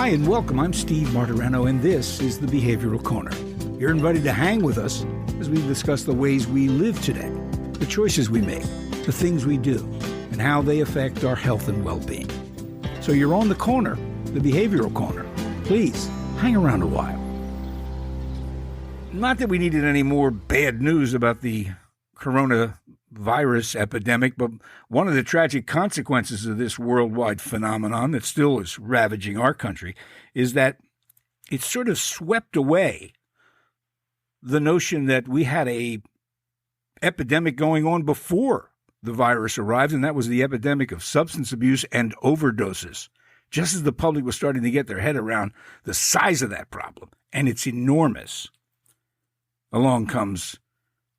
Hi and welcome. I'm Steve Martirano, and this is the Behavioral Corner. You're invited to hang with us as we discuss the ways we live today, the choices we make, the things we do, and how they affect our health and well-being. So you're on the corner, the Behavioral Corner. Please hang around a while. Not that we needed any more bad news about the coronavirus epidemic, but one of the tragic consequences of this worldwide phenomenon that still is ravaging our country is that it sort of swept away the notion that we had a epidemic going on before the virus arrived, and that was the epidemic of substance abuse and overdoses. Just as the public was starting to get their head around the size of that problem, and it's enormous, along comes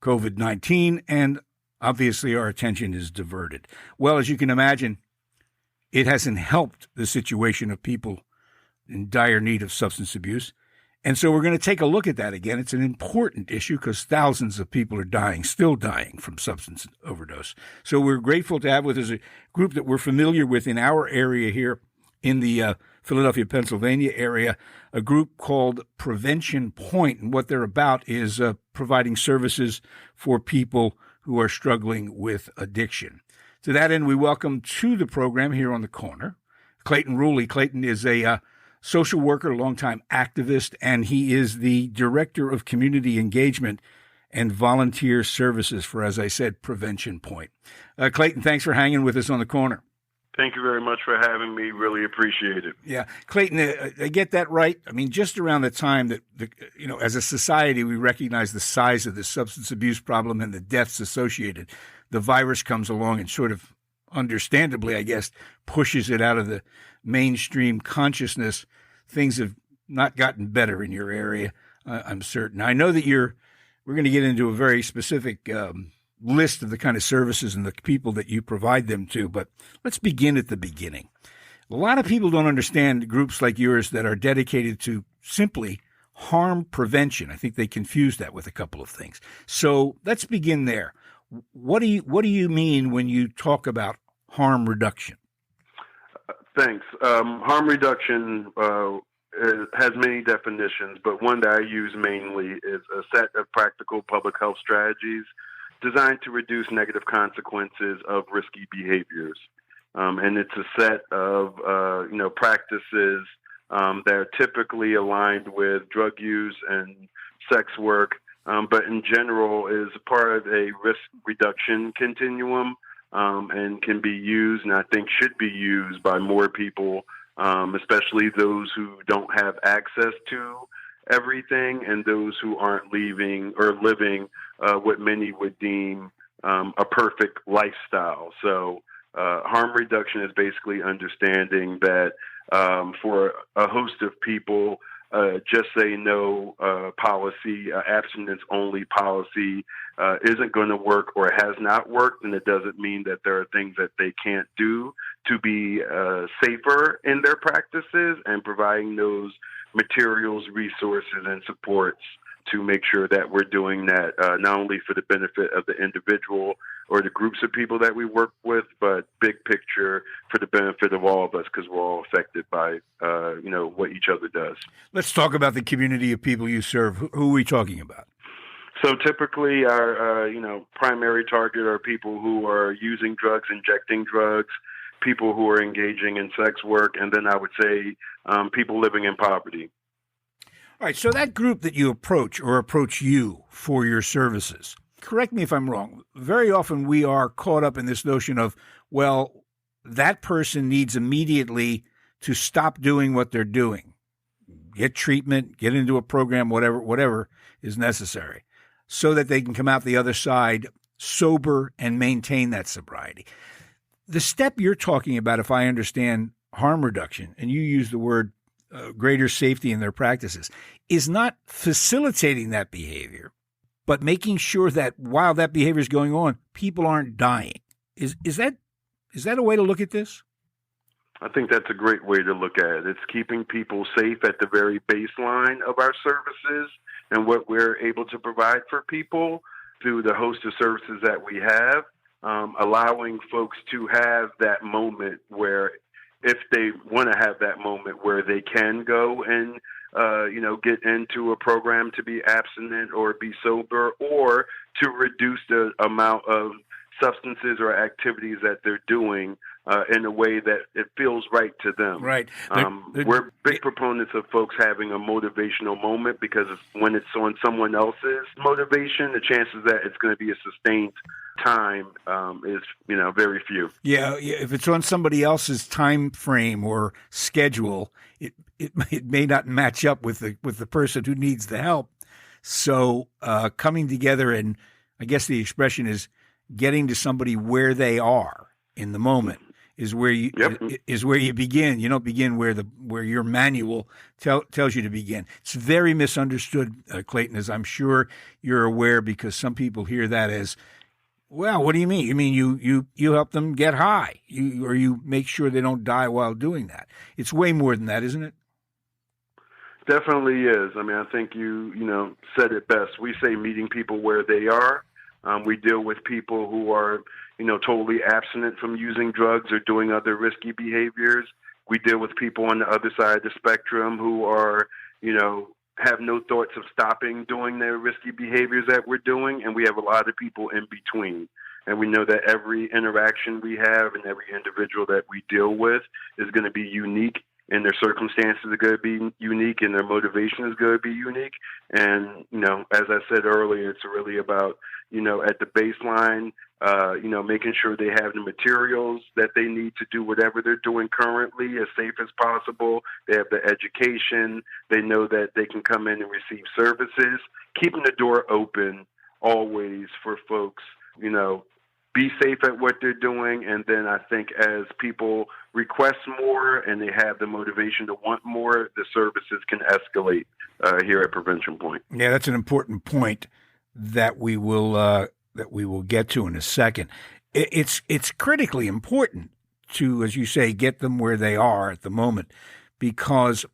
COVID-19, and obviously our attention is diverted. Well, as you can imagine, it hasn't helped the situation of people in dire need of substance abuse. And so we're going to take a look at that again. It's an important issue because thousands of people are dying, still dying from substance overdose. So we're grateful to have with us a group that we're familiar with in our area here in the Philadelphia, Pennsylvania area, a group called Prevention Point. And what they're about is providing services for people who are struggling with addiction. To that end, we welcome to the program here on the corner, Clayton Ruley. Clayton is a social worker, longtime activist, and he is the Director of Community Engagement and Volunteer Services for, as I said, Prevention Point. Clayton, thanks for hanging with us on the corner. Thank you very much for having me. Really appreciate it. Yeah. Clayton, I get that right? I mean, just around the time that, as a society, we recognize the size of the substance abuse problem and the deaths associated, the virus comes along and sort of, understandably, I guess, pushes it out of the mainstream consciousness. Things have not gotten better in your area, I'm certain. I know that we're going to get into a very specific list of the kind of services and the people that you provide them to, but let's begin at the beginning. A lot of people don't understand groups like yours that are dedicated to simply harm prevention. I think they confuse that with a couple of things. So let's begin there. What do you mean when you talk about harm reduction? Thanks. Harm reduction has many definitions, but one that I use mainly is a set of practical public health strategies designed to reduce negative consequences of risky behaviors. And it's a set of, practices that are typically aligned with drug use and sex work, but in general is part of a risk reduction continuum and can be used, and I think should be used by more people, especially those who don't have access to everything and those who aren't living what many would deem a perfect lifestyle. So harm reduction is basically understanding that for a host of people, just say no policy, abstinence only policy isn't going to work or has not worked, and it doesn't mean that there are things that they can't do to be safer in their practices, and providing those materials, resources, and supports to make sure that we're doing that not only for the benefit of the individual or the groups of people that we work with, but big picture for the benefit of all of us, because we're all affected by what each other does. Let's talk about the community of people you serve. Who are we talking about? So typically our primary target are people who are using drugs, injecting drugs, people who are engaging in sex work, and then I would say people living in poverty. All right, so that group that you approach you for your services, correct me if I'm wrong, very often we are caught up in this notion of, well, that person needs immediately to stop doing what they're doing, get treatment, get into a program, whatever is necessary, so that they can come out the other side sober and maintain that sobriety. The step you're talking about, if I understand harm reduction, and you use the word greater safety in their practices, is not facilitating that behavior, but making sure that while that behavior is going on, people aren't dying. Is that a way to look at this? I think that's a great way to look at it. It's keeping people safe at the very baseline of our services and what we're able to provide for people through the host of services that we have, allowing folks to have that moment where if they want to have that moment where they can go and get into a program to be abstinent or be sober, or to reduce the amount of substances or activities that they're doing in a way that it feels right to them. Right. We're big proponents of folks having a motivational moment, because when it's on someone else's motivation, the chances that it's going to be a sustained time is very few. Yeah, if it's on somebody else's time frame or schedule, it may not match up with the person who needs the help. So coming together, and I guess the expression is getting to somebody where they are in the moment is where you begin. You don't begin where your manual tells you to begin. It's very misunderstood, Clayton, as I'm sure you're aware, because some people hear that as, well, what do you mean? You mean you help them get high, or you make sure they don't die while doing that? It's way more than that, isn't it? Definitely is. I mean, I think you said it best. We say meeting people where they are. We deal with people who are, totally abstinent from using drugs or doing other risky behaviors. We deal with people on the other side of the spectrum who are, have no thoughts of stopping doing their risky behaviors that we're doing. And we have a lot of people in between. And we know that every interaction we have and every individual that we deal with is going to be unique, and their circumstances are going to be unique, and their motivation is going to be unique. And, as I said earlier, it's really about, at the baseline, making sure they have the materials that they need to do whatever they're doing currently as safe as possible. They have the education. They know that they can come in and receive services, keeping the door open always for folks, be safe at what they're doing. And then I think as people request more and they have the motivation to want more, the services can escalate here at Prevention Point. Yeah, that's an important point that we will get to in a second. It's critically important to, as you say, get them where they are at the moment, because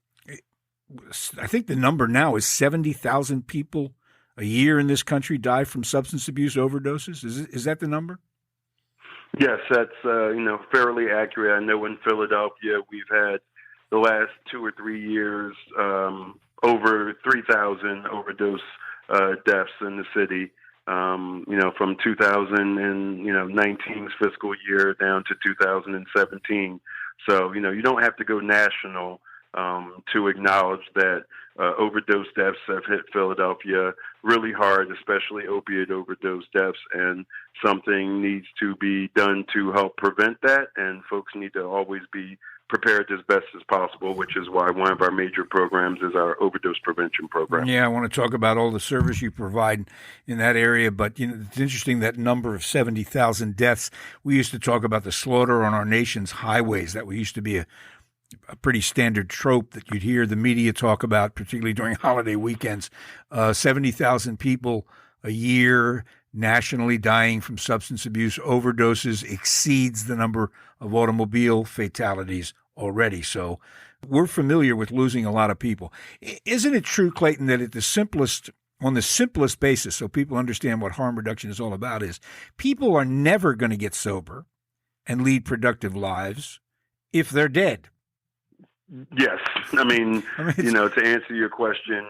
I think the number now is 70,000 people a year in this country die from substance abuse overdoses. Is that the number? Yes, that's fairly accurate. I know in Philadelphia we've had the last 2 or 3 years over 3,000 overdose deaths in the city. From 2019's fiscal year down to 2017. So you don't have to go national to acknowledge that overdose deaths have hit Philadelphia really hard, especially opiate overdose deaths, and something needs to be done to help prevent that, and folks need to always be prepared as best as possible, which is why one of our major programs is our overdose prevention program. Yeah, I want to talk about all the service you provide in that area, but it's interesting, that number of 70,000 deaths. We used to talk about the slaughter on our nation's highways. That used to be a pretty standard trope that you'd hear the media talk about, particularly during holiday weekends. 70,000 people a year nationally dying from substance abuse overdoses exceeds the number of automobile fatalities already. So we're familiar with losing a lot of people. Isn't it true, Clayton, that on the simplest basis, so people understand what harm reduction is all about, is people are never going to get sober and lead productive lives if they're dead? Yes. I mean, to answer your question,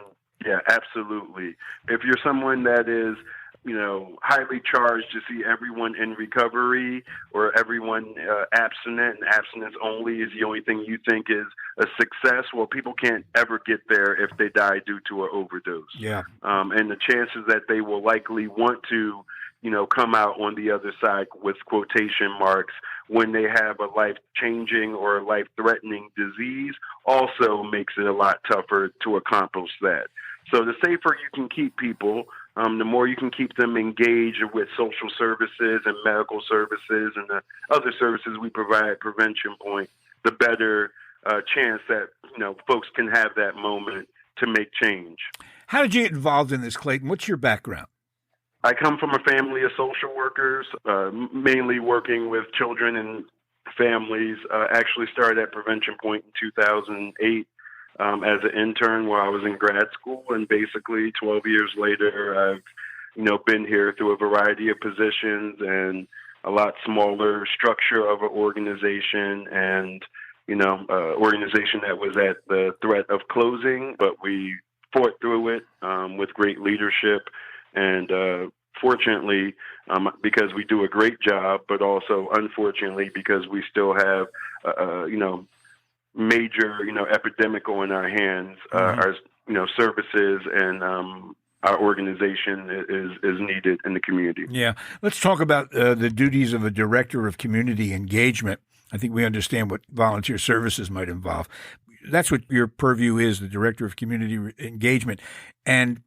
yeah, absolutely. If you're someone that is, highly charged to see everyone in recovery, or everyone abstinent, and abstinence only is the only thing you think is a success, well, people can't ever get there if they die due to an overdose. Yeah. And the chances that they will likely want to, come out on the other side, with quotation marks, when they have a life-changing or life-threatening disease, also makes it a lot tougher to accomplish that. So the safer you can keep people, the more you can keep them engaged with social services and medical services and the other services we provide at Prevention Point, the better chance that folks can have that moment to make change. How did you get involved in this, Clayton? What's your background? I come from a family of social workers, mainly working with children and families. Actually started at Prevention Point in 2008 as an intern while I was in grad school, and basically 12 years later, I've been here through a variety of positions and a lot smaller structure of an organization, and organization that was at the threat of closing, but we fought through it with great leadership. And fortunately, because we do a great job, but also unfortunately because we still have, major, epidemic on our hands, our, services and our organization is needed in the community. Yeah. Let's talk about the duties of a director of community engagement. I think we understand what volunteer services might involve. That's what your purview is, the director of community engagement. And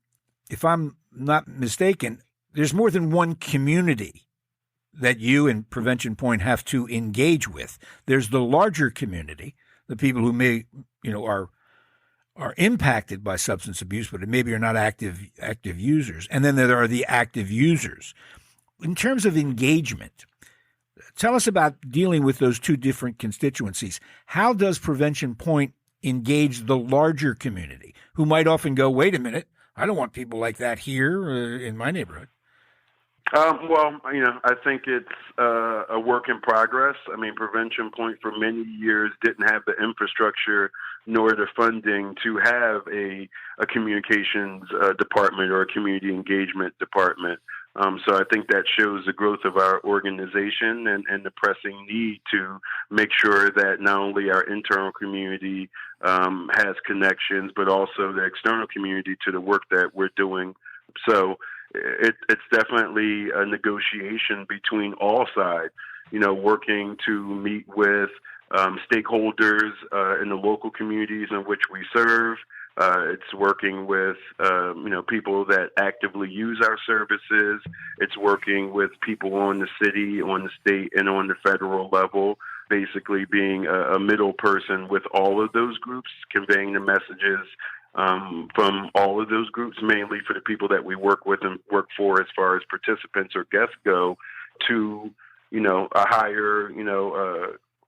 if I'm not mistaken, there's more than one community that you and Prevention Point have to engage with. There's the larger community, the people who may, are impacted by substance abuse, but maybe are not active users. And then there are the active users. In terms of engagement, tell us about dealing with those two different constituencies. How does Prevention Point engage the larger community who might often go, wait a minute, I don't want people like that here in my neighborhood? I think it's a work in progress. I mean, Prevention Point for many years didn't have the infrastructure nor the funding to have a communications department or a community engagement department. So I think that shows the growth of our organization and the pressing need to make sure that not only our internal community has connections, but also the external community to the work that we're doing. So it's definitely a negotiation between all sides, working to meet with stakeholders in the local communities in which we serve. It's working with, people that actively use our services. It's working with people on the city, on the state, and on the federal level, basically being a middle person with all of those groups, conveying the messages from all of those groups, mainly for the people that we work with and work for as far as participants or guests go, to, a higher,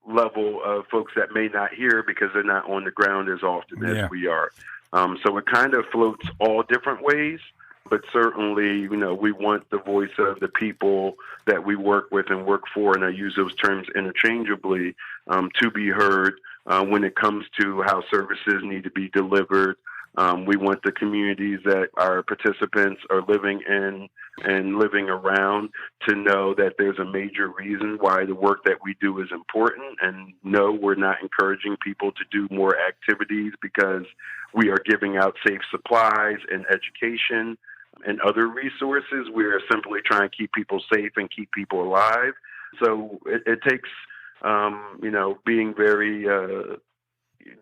level of folks that may not hear because they're not on the ground as often as we are. So it kind of floats all different ways, but certainly, we want the voice of the people that we work with and work for, and I use those terms interchangeably, to be heard when it comes to how services need to be delivered. We want the communities that our participants are living in and living around to know that there's a major reason why the work that we do is important. And no, we're not encouraging people to do more activities because we are giving out safe supplies and education and other resources. We are simply trying to keep people safe and keep people alive. So it takes, being very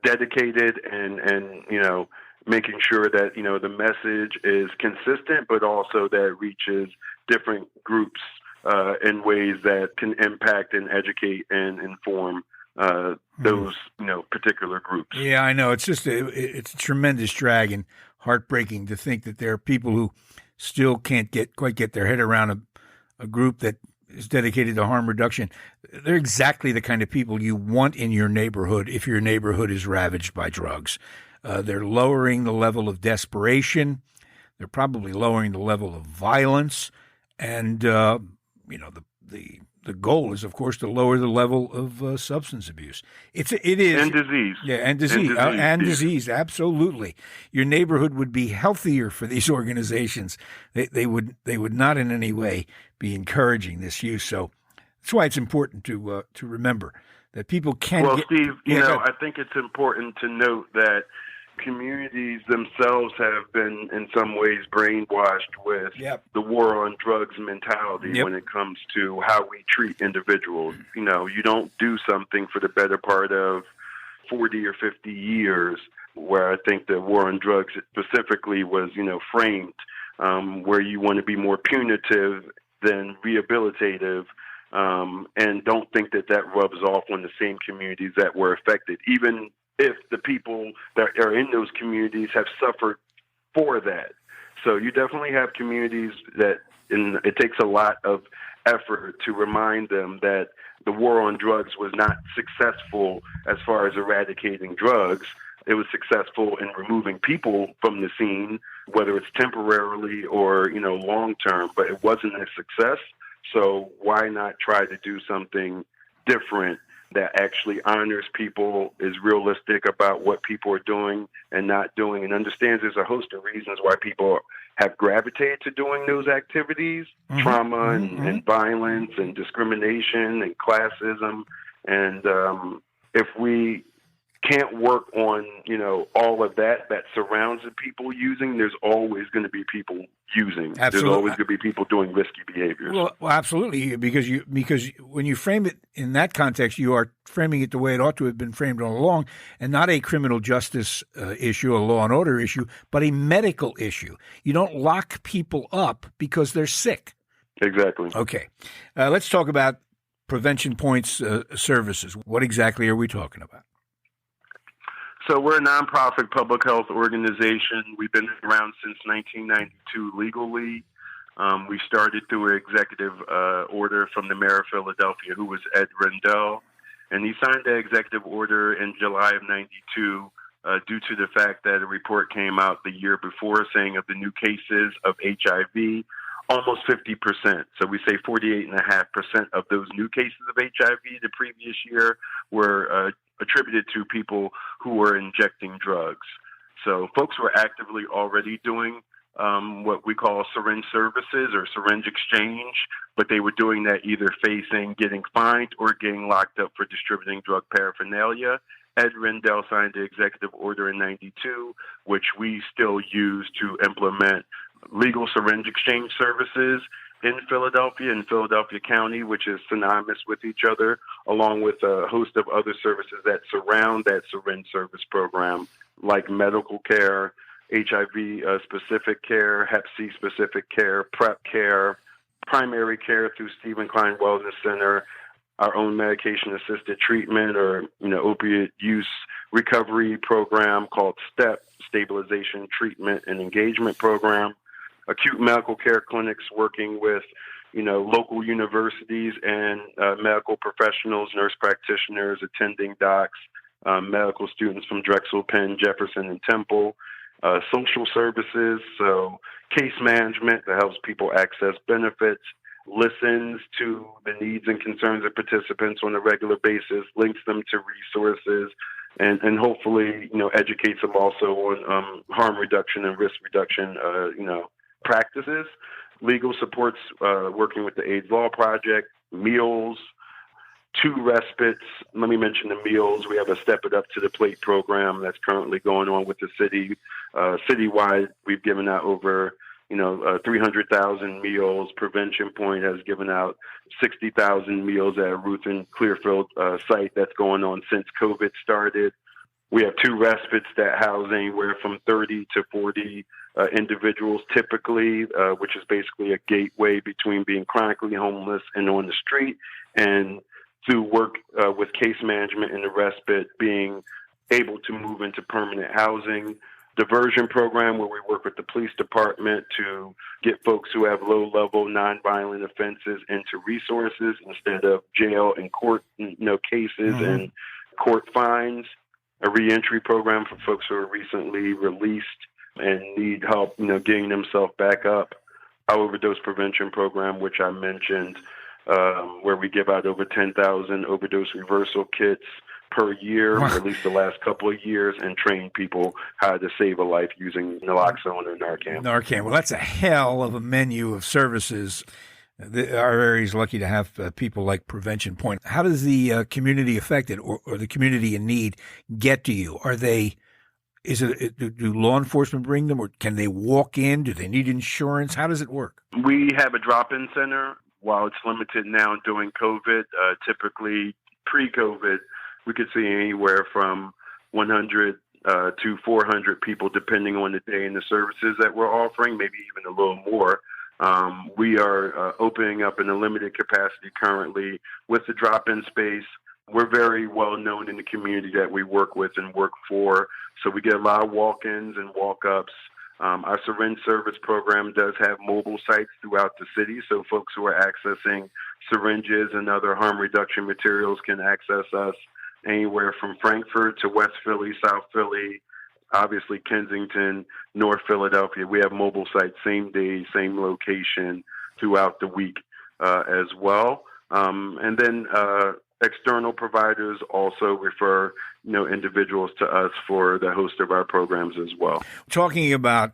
dedicated and making sure that, the message is consistent, but also that it reaches different groups in ways that can impact and educate and inform those, particular groups. Yeah, I know. It's just it's a tremendous drag and heartbreaking to think that there are people who still can't quite get their head around a group that is dedicated to harm reduction. They're exactly the kind of people you want in your neighborhood if your neighborhood is ravaged by drugs. They're lowering the level of desperation. They're probably lowering the level of violence. And, the goal is, of course, to lower the level of substance abuse. It is. And disease. Yeah, and disease. And disease, absolutely. Your neighborhood would be healthier for these organizations. They would not in any way be encouraging this use. So that's why it's important to remember that people can Well, Steve, I think it's important to note that communities themselves have been in some ways brainwashed with the war on drugs mentality when it comes to how we treat individuals. You don't do something for the better part of 40 or 50 years, where I think the war on drugs specifically was, framed, where you want to be more punitive than rehabilitative, and don't think that rubs off on the same communities that were affected, even if the people that are in those communities have suffered for that. So you definitely have communities that, and it takes a lot of effort to remind them that the war on drugs was not successful as far as eradicating drugs. It was successful in removing people from the scene, whether it's temporarily or, long term, but it wasn't a success. So why not try to do something different that actually honors people, is realistic about what people are doing and not doing, and understands there's a host of reasons why people have gravitated to doing those activities, trauma and violence and discrimination and classism. And if we can't work on, all of that surrounds the people using, there's always going to be people using. Absolutely. There's always going to be people doing risky behaviors. Well, absolutely, because when you frame it in that context, you are framing it the way it ought to have been framed all along, and not a criminal justice issue, a law and order issue, but a medical issue. You don't lock people up because they're sick. Exactly. Okay. Let's talk about Prevention Point's services. What exactly are we talking about? So we're a nonprofit public health organization. We've been around since 1992 legally. We started through an executive order from the mayor of Philadelphia, who was Ed Rendell. And he signed that executive order in July of 92 due to the fact that a report came out the year before saying of the new cases of HIV, almost 50%. So we say 48.5% of those new cases of HIV the previous year were attributed to people who were injecting drugs. So folks were actively already doing what we call syringe services or syringe exchange, but they were doing that either facing getting fined or getting locked up for distributing drug paraphernalia. Ed Rendell signed the executive order in 92, which we still use to implement legal syringe exchange services in Philadelphia County, which is synonymous with each other, along with a host of other services that surround that syringe service program, like medical care, HIV-specific care, Hep C-specific care, PrEP care, primary care through Stephen Klein Wellness Center, our own medication-assisted treatment or opiate use recovery program called STEP, Stabilization, Treatment, and Engagement Program, acute medical care clinics working with, local universities and medical professionals, nurse practitioners, attending docs, medical students from Drexel, Penn, Jefferson, and Temple, social services, so case management that helps people access benefits, listens to the needs and concerns of participants on a regular basis, links them to resources, and hopefully, educates them also on harm reduction and risk reduction, practices, legal supports, working with the AIDS Law Project, meals, 2 respites. Let me mention the meals. We have a Step It Up to the Plate program that's currently going on with the city. Citywide, we've given out over 300,000 meals. Prevention Point has given out 60,000 meals at a Ruth and Clearfield site that's going on since COVID started. We have 2 respites that house anywhere from 30 to 40 individuals typically, which is basically a gateway between being chronically homeless and on the street, and through work with case management in the respite, being able to move into permanent housing. Diversion program where we work with the police department to get folks who have low-level nonviolent offenses into resources instead of jail and court cases and court fines. A reentry program for folks who are recently released and need help, getting themselves back up. Our overdose prevention program, which I mentioned, where we give out over 10,000 overdose reversal kits per year, or at least the last couple of years, and train people how to save a life using naloxone or Narcan. Well, that's a hell of a menu of services. Our area is lucky to have people like Prevention Point. How does the community affected or the community in need get to you? Do law enforcement bring them, or can they walk in? Do they need insurance? How does it work? We have a drop-in center. While it's limited now during COVID, typically pre-COVID, we could see anywhere from 100 to 400 people, depending on the day and the services that we're offering, maybe even a little more. We are opening up in a limited capacity currently with the drop-in space. We're very well known in the community that we work with and work for, so we get a lot of walk-ins and walk-ups. Our syringe service program does have mobile sites throughout the city, so folks who are accessing syringes and other harm reduction materials can access us anywhere from Frankfurt to West Philly, South Philly, obviously Kensington, North Philadelphia. We have mobile sites, same day, same location throughout the week as well. And then external providers also refer, individuals to us for the host of our programs as well. Talking about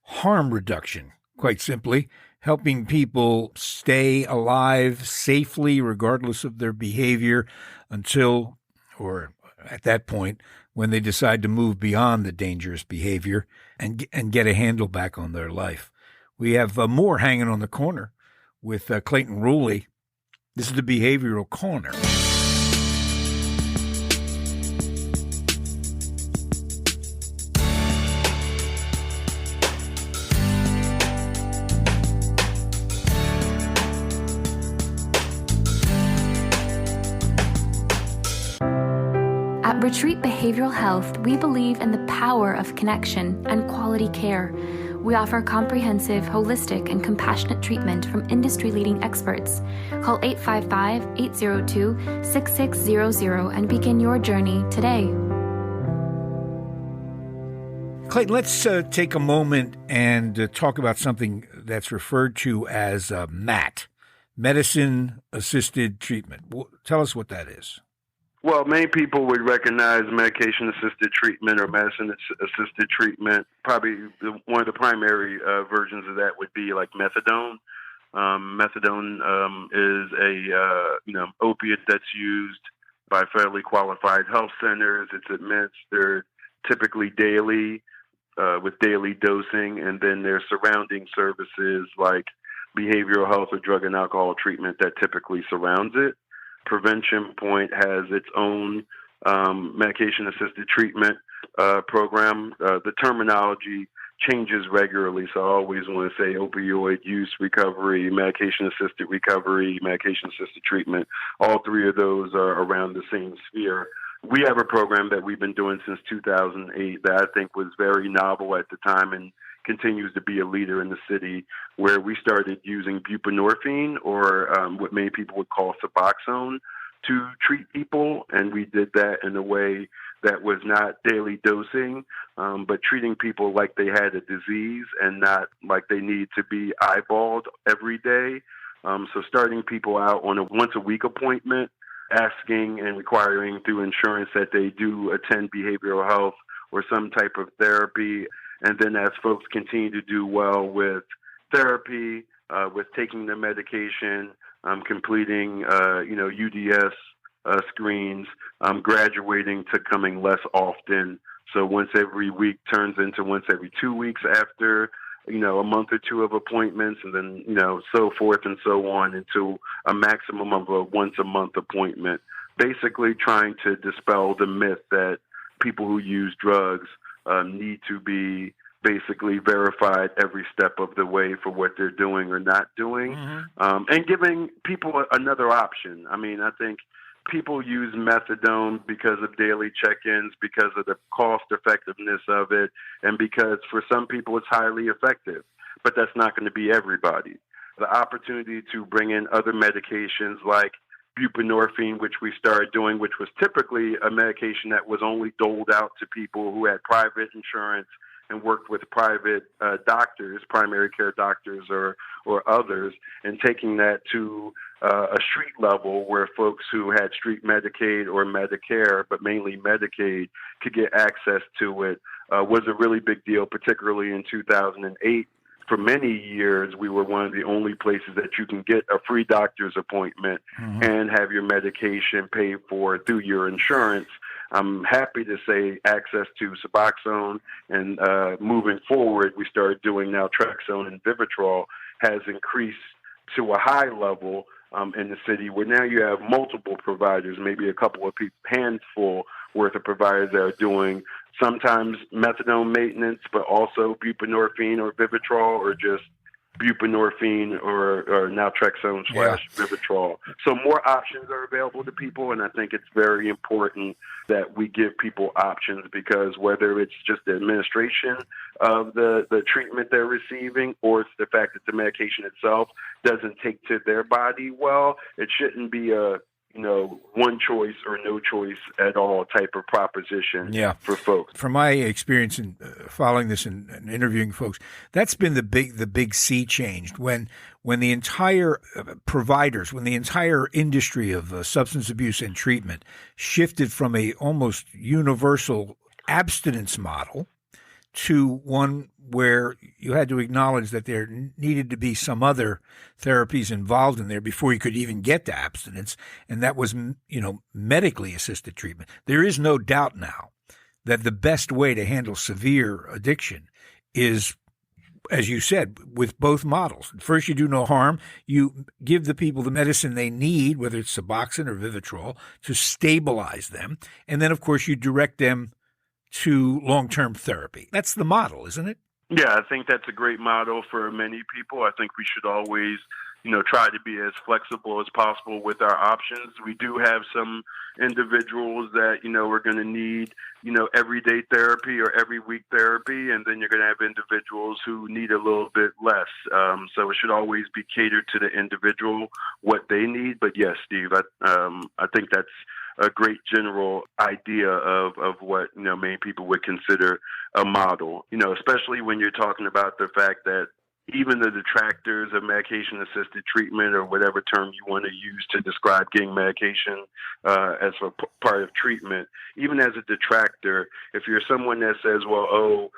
harm reduction, quite simply, helping people stay alive safely regardless of their behavior until, or at that point, when they decide to move beyond the dangerous behavior and get a handle back on their life. We have more hanging on the corner with Clayton Ruley. This is the Behavioral Corner. At Retreat Behavioral Health, we believe in the power of connection and quality care. We offer comprehensive, holistic, and compassionate treatment from industry-leading experts. Call 855-802-6600 and begin your journey today. Clayton, let's take a moment and talk about something that's referred to as MAT, medicine-assisted treatment. Tell us what that is. Well, many people would recognize medication-assisted treatment or medicine-assisted treatment. Probably one of the primary versions of that would be like methadone. Methadone is a opiate that's used by federally qualified health centers. It's administered typically daily with daily dosing, and then there's surrounding services like behavioral health or drug and alcohol treatment that typically surrounds it. Prevention Point has its own medication-assisted treatment program. The terminology changes regularly, so I always want to say opioid use recovery, medication-assisted recovery, medication-assisted treatment. All three of those are around the same sphere. We have a program that we've been doing since 2008 that I think was very novel at the time and continues to be a leader in the city, where we started using buprenorphine, or what many people would call Suboxone, to treat people. And we did that in a way that was not daily dosing, but treating people like they had a disease and not like they need to be eyeballed every day. So starting people out on a once-a-week appointment, asking and requiring through insurance that they do attend behavioral health or some type of therapy. And then as folks continue to do well with therapy, with taking the medication, completing, UDS screens, graduating to coming less often. So once every week turns into once every 2 weeks after, a month or two of appointments, and then, so forth and so on into a maximum of a once-a-month appointment. Basically trying to dispel the myth that people who use drugs need to be basically verified every step of the way for what they're doing or not doing, and giving people another option. I mean, I think people use methadone because of daily check-ins, because of the cost effectiveness of it, and because for some people it's highly effective. But that's not going to be everybody. The opportunity to bring in other medications like buprenorphine, which we started doing, which was typically a medication that was only doled out to people who had private insurance and worked with private doctors, primary care doctors or others, and taking that to a street level where folks who had street Medicaid or Medicare, but mainly Medicaid, could get access to it, was a really big deal, particularly in 2008. For many years, we were one of the only places that you can get a free doctor's appointment and have your medication paid for through your insurance. I'm happy to say access to Suboxone and moving forward, we started doing naltrexone and Vivitrol has increased to a high level in the city where now you have multiple providers, maybe a couple of handful worth of providers that are doing sometimes methadone maintenance, but also buprenorphine or Vivitrol or just buprenorphine or naltrexone / Vivitrol. So more options are available to people, and I think it's very important that we give people options, because whether it's just the administration of the treatment they're receiving or it's the fact that the medication itself doesn't take to their body well, it shouldn't be a one choice or no choice at all type of proposition for folks. From my experience in following this and interviewing folks, that's been the big sea change when the entire providers, when the entire industry of substance abuse and treatment shifted from a almost universal abstinence model to one where you had to acknowledge that there needed to be some other therapies involved in there before you could even get to abstinence, and that was, medically assisted treatment. There is no doubt now that the best way to handle severe addiction is, as you said, with both models. First, you do no harm. You give the people the medicine they need, whether it's Suboxone or Vivitrol, to stabilize them, and then, of course, you direct them to long-term therapy. That's the model, isn't it? Yeah, I think that's a great model for many people. I think we should always, try to be as flexible as possible with our options. We do have some individuals that, are going to need, everyday therapy or every week therapy, and then you're going to have individuals who need a little bit less. So it should always be catered to the individual, what they need. But yes, Steve, I think that's a great general idea of what, many people would consider a model, especially when you're talking about the fact that even the detractors of medication-assisted treatment, or whatever term you want to use to describe getting medication as a part of treatment, even as a detractor, if you're someone that says, well,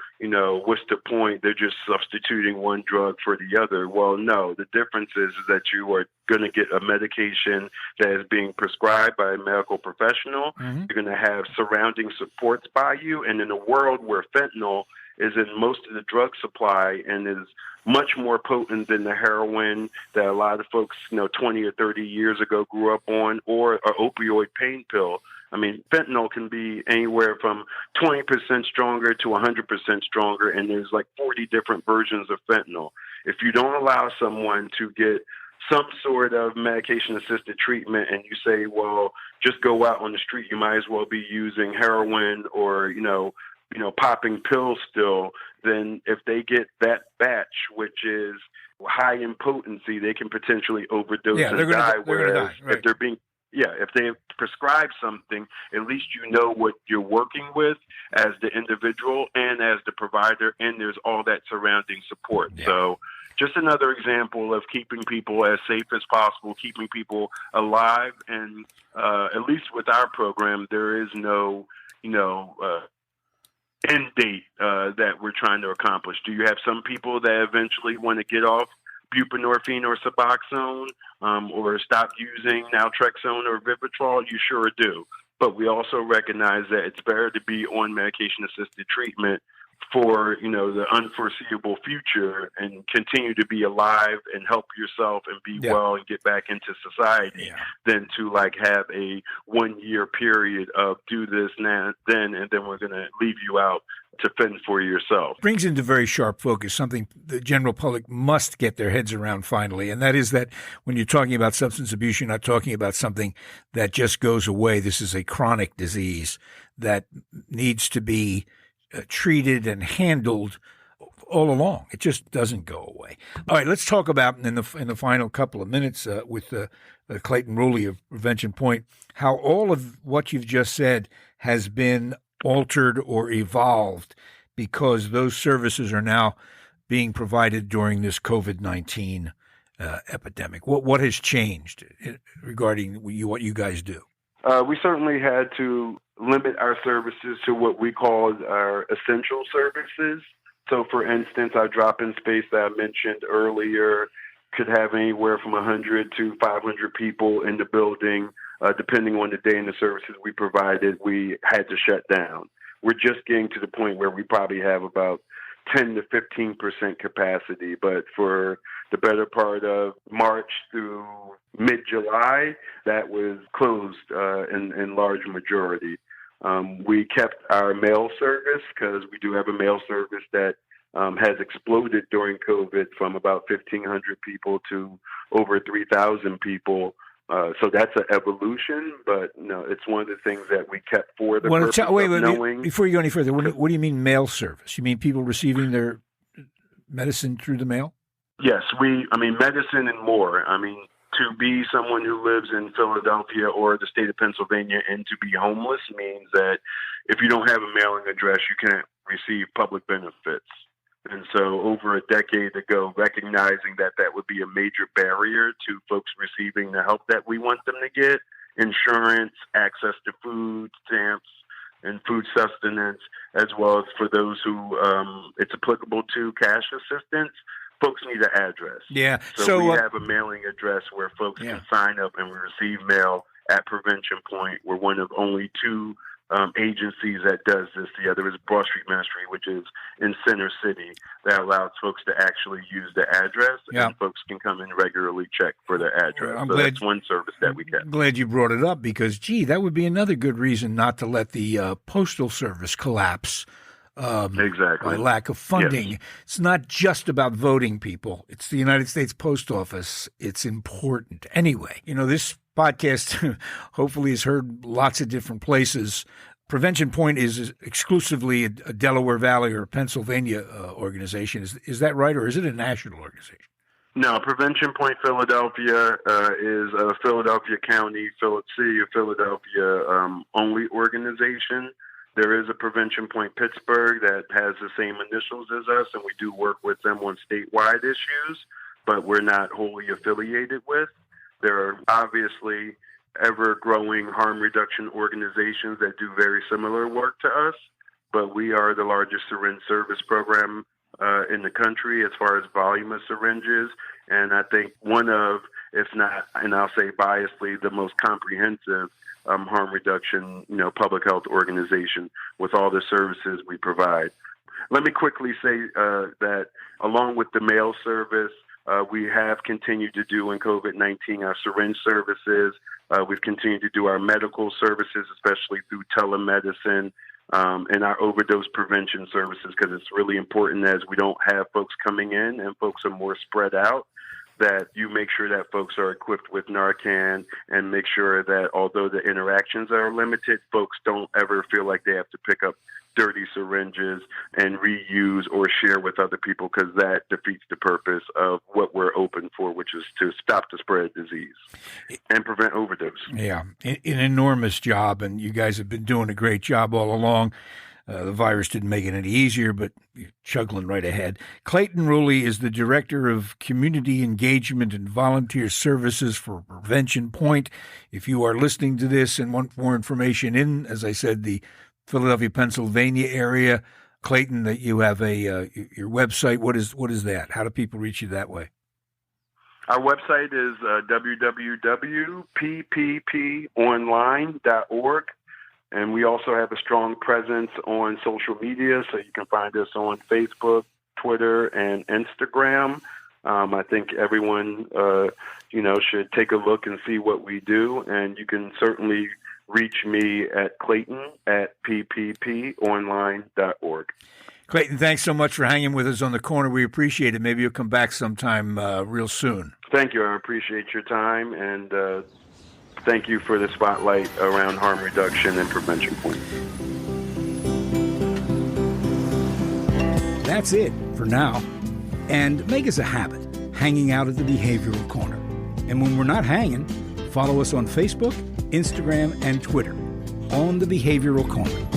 what's the point? They're just substituting one drug for the other. Well, no, the difference is that you are going to get a medication that is being prescribed by a medical professional. Mm-hmm. You're going to have surrounding supports by you. And in a world where fentanyl is in most of the drug supply and is much more potent than the heroin that a lot of folks, 20 or 30 years ago grew up on, or an opioid pain pill. I mean, fentanyl can be anywhere from 20% stronger to 100% stronger, and there's like 40 different versions of fentanyl. If you don't allow someone to get some sort of medication-assisted treatment and you say, well, just go out on the street, you might as well be using heroin or, popping pills still, then if they get that batch, which is high in potency, they can potentially overdose and die. Whereas if they're being if they prescribe something, at least you know what you're working with as the individual and as the provider, and there's all that surrounding support. Yeah. So just another example of keeping people as safe as possible, keeping people alive. And at least with our program, there is no, end date that we're trying to accomplish. Do you have some people that eventually want to get off buprenorphine or Suboxone or stop using naltrexone or Vivitrol? You sure do. But we also recognize that it's better to be on medication-assisted treatment for, the unforeseeable future and continue to be alive and help yourself and be well and get back into society than to have a 1 year period of do this now, then, and then we're going to leave you out to fend for yourself. Brings into very sharp focus something the general public must get their heads around finally, and that is that when you're talking about substance abuse, you're not talking about something that just goes away. This is a chronic disease that needs to be treated and handled all along. It just doesn't go away. All right, let's talk about in the final couple of minutes with Clayton Ruley of Prevention Point, how all of what you've just said has been altered or evolved because those services are now being provided during this COVID-19 epidemic. What has changed regarding what you guys do? We certainly had to limit our services to what we call our essential services. So, for instance, our drop-in space that I mentioned earlier could have anywhere from 100 to 500 people in the building. Depending on the day and the services we provided, we had to shut down. We're just getting to the point where we probably have about 10 to 15% capacity, but for the better part of March through mid-July, that was closed in large majority. We kept our mail service because we do have a mail service that has exploded during COVID from about 1,500 people to over 3,000 people. So that's an evolution, but it's one of the things that we kept for the purpose of knowing. Before you go any further, what do you mean mail service? You mean people receiving their medicine through the mail? Yes, medicine and more. to be someone who lives in Philadelphia or the state of Pennsylvania and to be homeless means that if you don't have a mailing address, you can't receive public benefits. And so over a decade ago, recognizing that that would be a major barrier to folks receiving the help that we want them to get, insurance, access to food stamps, and food sustenance, as well as for those who it's applicable to, cash assistance, folks need an address. Yeah. So we have a mailing address where folks can sign up and we receive mail at Prevention Point. We're one of only two agencies that does this. The other is Broad Street Ministry, which is in Center City, that allows folks to actually use the address, and folks can come and regularly check for their address. I'm so glad, that's one service that we get. I'm glad you brought it up because, gee, that would be another good reason not to let the Postal Service collapse. Exactly. By lack of funding. Yes. It's not just about voting, people. It's the United States Post Office. It's important. Anyway, this podcast hopefully is heard lots of different places. Prevention Point is exclusively a Delaware Valley or Pennsylvania organization. Is that right, or is it a national organization? No, Prevention Point Philadelphia is a Philadelphia County, City of Philadelphia only organization. There is a Prevention Point Pittsburgh that has the same initials as us, and we do work with them on statewide issues, but we're not wholly affiliated with. There are obviously ever-growing harm reduction organizations that do very similar work to us, but we are the largest syringe service program in the country as far as volume of syringes, and I think one of, if not, and I'll say biasly, the most comprehensive harm reduction, public health organization with all the services we provide. Let me quickly say that along with the mail service, we have continued to do in COVID-19 our syringe services. We've continued to do our medical services, especially through telemedicine, and our overdose prevention services, because it's really important as we don't have folks coming in and folks are more spread out, that you make sure that folks are equipped with Narcan and make sure that although the interactions are limited, folks don't ever feel like they have to pick up dirty syringes and reuse or share with other people, because that defeats the purpose of what we're open for, which is to stop the spread of disease and prevent overdose. Yeah, an enormous job, and you guys have been doing a great job all along. The virus didn't make it any easier, but you're chugging right ahead. Clayton Ruley is the Director of Community Engagement and Volunteer Services for Prevention Point. If you are listening to this and want more information in, as I said, the Philadelphia, Pennsylvania area, Clayton, that you have your website. What is that? How do people reach you that way? Our website is www.ppponline.org. And we also have a strong presence on social media, so you can find us on Facebook, Twitter, and Instagram. I think everyone, should take a look and see what we do. And you can certainly reach me at Clayton@ppponline.org. Clayton, thanks so much for hanging with us on the corner. We appreciate it. Maybe you'll come back sometime real soon. Thank you. I appreciate your time, and thank you for the spotlight around harm reduction and Prevention Point. That's it for now. And make us a habit, hanging out at the Behavioral Corner. And when we're not hanging, follow us on Facebook, Instagram, and Twitter on the Behavioral Corner.